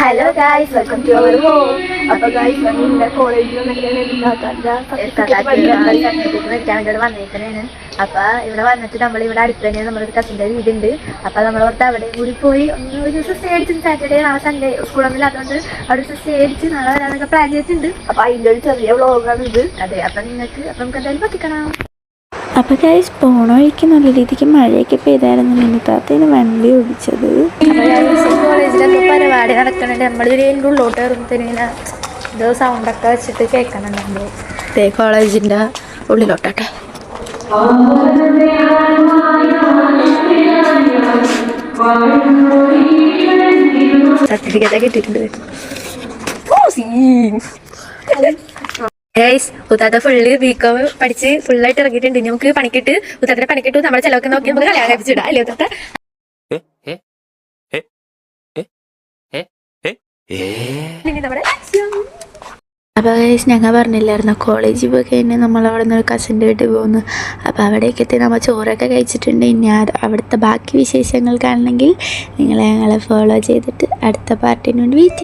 Hello guys, welcome to our home. അപ്പോൾ guys നമ്മുടെ കോളേജിൽ വന്നേക്കണേന്. അപ്പോൾ ഇവിടെ വന്നിട്ട് നമ്മളിവിടെ അടുത്ത് തന്നെ നമ്മളൊരു കസിൻ്റെ വീടുണ്ട്. അപ്പോൾ നമ്മളോർത്ത് അവിടെ കൂടി പോയി ഒരു ദിവസം സ്റ്റേ അടിച്ചു. സാറ്റർഡേ നാളെ സൺഡേ സ്കൂളൊന്നും അതുകൊണ്ട് അവിടെ ദിവസം സ്റ്റേ അടിച്ച് നാളെ വരാനൊക്കെ പ്ലാൻ ചെയ്തിട്ടുണ്ട്. അപ്പോൾ അതിൻ്റെ ഒരു ചെറിയ വ്ളോഗാണ് ഇത്. അതെ, അപ്പം നമുക്ക് എന്തായാലും പറ്റിക്കണം. അപ്പോൾ ഗൈസ് പോണ വഴിക്ക് നല്ല രീതിക്ക് മഴയൊക്കെ പെയ്തായിരുന്നു. മിനിത്താത്തേന് വണ്ടി ഓടിച്ചത്. കോളേജിലൊക്കെ പരിപാടി നടക്കണുണ്ട്. നമ്മളൊരു എൻ്റെ ഉള്ളോട്ട് കയറുമ്പോഴത്തേന് ഇങ്ങനെ ഇത് സൗണ്ടൊക്കെ വെച്ചിട്ട് കേൾക്കണുണ്ട്. നമ്മൾ ഇതേ കോളേജിൻ്റെ ഉള്ളിലോട്ടെ. സർട്ടിഫിക്കറ്റ് കിട്ടിയിട്ടുണ്ട്. ഉത്താത്ത ഫുള്ള് ബികോം പഠിച്ച് ഫുള്ളായിട്ട് ഇറങ്ങിയിട്ടുണ്ട്. നമുക്ക് പണിക്കിട്ട് ഉത്താത്തിന്റെ പണിക്കിട്ട് നമ്മളെ ചിലവൊക്കെ നോക്കി നമുക്ക് കല്യാണം കഴിപ്പിച്ചിടാം അല്ലേ ഉത്താത്ത? അപ്പോൾ ഗൈസ് ഞങ്ങൾ പറഞ്ഞില്ലായിരുന്നു കോളേജിൽ പോയി കഴിഞ്ഞാൽ നമ്മൾ അവിടെ നിന്ന് ഒരു കസിൻ്റെ വീട്ടിൽ പോകുന്നു. അപ്പോൾ അവിടേക്ക് എത്തി നമ്മൾ ചോറൊക്കെ കഴിച്ചിട്ടുണ്ട്. ഇനി അവിടുത്തെ ബാക്കി വിശേഷങ്ങൾ കാണണമെങ്കിൽ ഞങ്ങളെ ഫോളോ ചെയ്തിട്ട് അടുത്ത പാർട്ടിന് വേണ്ടി വെയിറ്റ്.